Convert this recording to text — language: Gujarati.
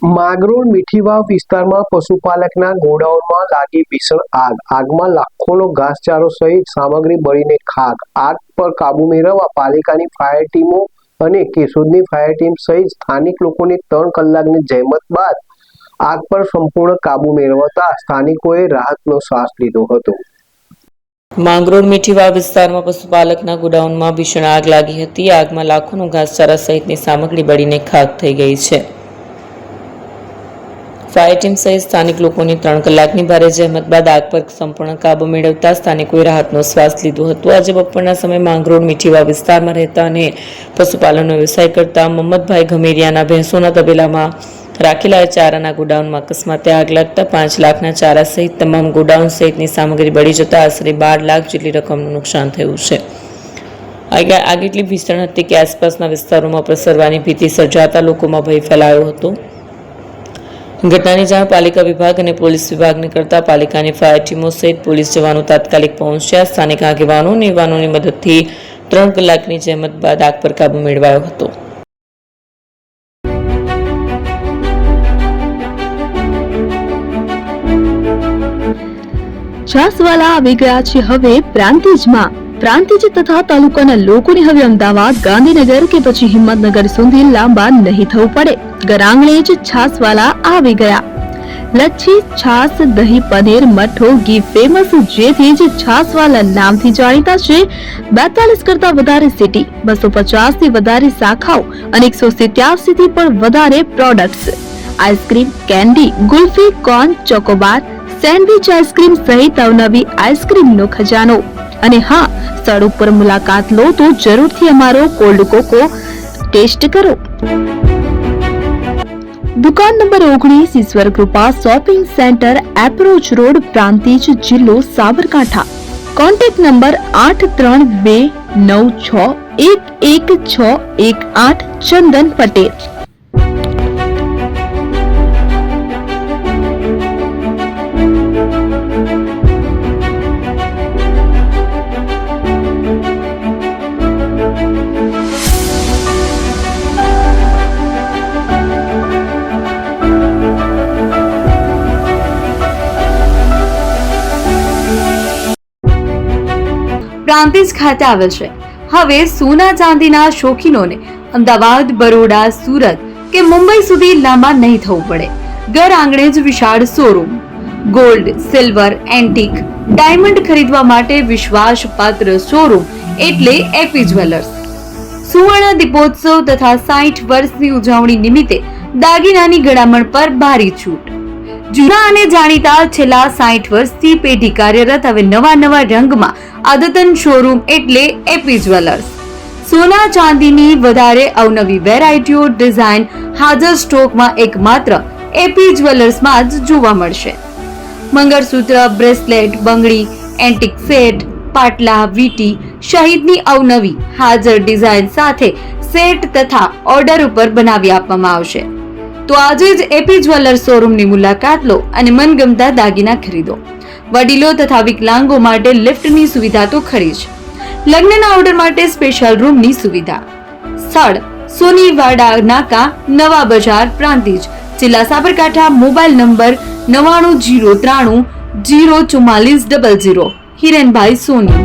માંગરોળ મીઠીવાવ વિસ્તારમાં પશુપાલકના ગોડાઉનમાં લાગી ભીષણ આગ. આગમાં લાખોનો ઘાસચારો સહિત સામગ્રી બળીને ખાખ. આગ પર કાબુ મેળવવા પાલિકાની ફાયર ટીમો અને કેશોદની ફાયર ટીમ સહિત સ્થાનિક લોકોની 3 કલાકની જહેમત બાદ આગ પર સંપૂર્ણ કાબુ મેળવતા સ્થાનિકોએ રાહતનો શ્વાસ લીધો હતો. માંગરોળ મીઠીવાવ વિસ્તારમાં પશુપાલકના ગોડાઉનમાં ભીષણ આગ લાગી હતી. આગમાં લાખોનો ઘાસચારા સહિતની સામગ્રી બળીને ખાખ થઈ ગઈ છે. ફાયર ટીમ સહિત સ્થાનિક લોકોની 3 કલાકની ભારે જહેમત બાદ આગ પર સંપૂર્ણ કાબુ મેળવતા સ્થાનિકોએ રાહતનો શ્વાસ લીધો હતો. આજે બપોરના સમયે માંગરોળ મીઠીવાવ વિસ્તારમાં રહેતા અને પશુપાલનનો વ્યવસાય કરતા મોહમ્મદભાઈ ઘમેરિયાના ભેંસોના તબેલામાં રાખેલા ચારાના ગોડાઉનમાં અકસ્માતે આગ લાગતા 5 લાખના ચારા સહિત તમામ ગોડાઉન સહિતની સામગ્રી બળી જતા આશરે 12 લાખ જેટલી રકમનું નુકસાન થયું છે. આગ એટલી ભીષણ હતી કે આસપાસના વિસ્તારોમાં પ્રસરવાની ભીતિ સર્જાતા લોકોમાં ભય ફેલાયો હતો. ઘટનાની જાણ પાલિકા વિભાગ અને પોલીસ વિભાગને કરતા પાલિકાની ફાયર ટીમો સહિત પોલીસ જવાનો તાત્કાલિક પહોંચ્યા. સ્થાનિક આગેવાનો અને યુવાનોની મદદથી 3 કલાકની જહેમત બાદ આગ પર કાબુ મેળવાયો હતો. છાસવાલા આવી ગયા છે હવે પ્રાંતિજમાં. પ્રાંતિજ તથા તાલુકાના લોકોને હવે અમદાવાદ, ગાંધીનગર કે પછી હિંમતનગર સુધી લાંબા નહીં થવું પડે. ઘર આંગણે જ છાસવાલા આવી ગયા. લચ્છી, છાસ, દહીં, પનીર, મઠો, ઘી ફેમસ, જેથી જ છાસવાલા નામથી જાણીતા છે. 42 કરતા વધારે સિટી, 250 થી વધારે શાખાઓ અને 187 થી પણ વધારે products. Ice cream, candy, kulfi, corn, Chocobar, sandwich ice cream સહિત અવનવી આઈસ્ક્રીમનો ખજાનો. અને હા, સ્થળ ઉપર મુલાકાત લો તો જરૂરથી અમારો કોલ્ડ કોકો ટેસ્ટ કરો. દુકાન number 19, Ishwar Krupa shopping center, approach road, Prantij, જિલ્લો સાબરકાંઠા. Contact number 8329611618. ચંદન પટેલ. પ્રાંતિજ ખાતે આવેલ છે. હવે સોના ચાંદીના શોખીનોને અમદાવાદ, બરોડા, સુરત કે મુંબઈ સુધી લાંબા નહીં થવું પડે. ઘર આંગણે જ વિશાળ showroom. Gold, silver, antique, diamond ખરીદવા માટે વિશ્વાસપાત્ર શોરૂમ એટલે એપી જ્વેલર્સ. સુવર્ણ દીપોત્સવ તથા 60 વર્ષની ઉજવણી નિમિત્તે દાગીનાની ગળામણ પર ભારી છૂટ. જૂના અને જાણીતા છેલ્લા 60 વર્ષથી પેઢી કાર્યરત હવે નવા રંગમાં અદ્યતન શોરૂમ એટલે એપી જ્વેલર્સ. સોના ચાંદીની વધારે અવનવી વેરાયટીઓ, ડિઝાઇન હાજર સ્ટોકમાં એકમાત્ર એપી જ્વેલર્સમાં જ જોવા મળશે. મંગળસૂત્ર, બ્રેસલેટ, બંગડી, એન્ટિક સેટ, પાટલા, વીટી સહિતની અવનવી હાજર ડિઝાઇન સાથે સેટ તથા ઓર્ડર ઉપર બનાવી આપવામાં આવશે. તો આજે જ એપી જ્વેલર્સ શોરૂમની મુલાકાત લો અને મનગમતા દાગીના ખરીદો. વડીલો તથા વિકલાંગો માટે લિફ્ટની સુવિધા તો ખરી જ. લગ્નના ઓર્ડર માટે સ્પેશિયલ રૂમની સુવિધા. સ્થળ સોનીવાડા નાકા, નવા બજાર, પ્રાંતિજ, જિલ્લા સાબરકાંઠા. Mobile number 9903304400. હિરેનભાઈ સોની.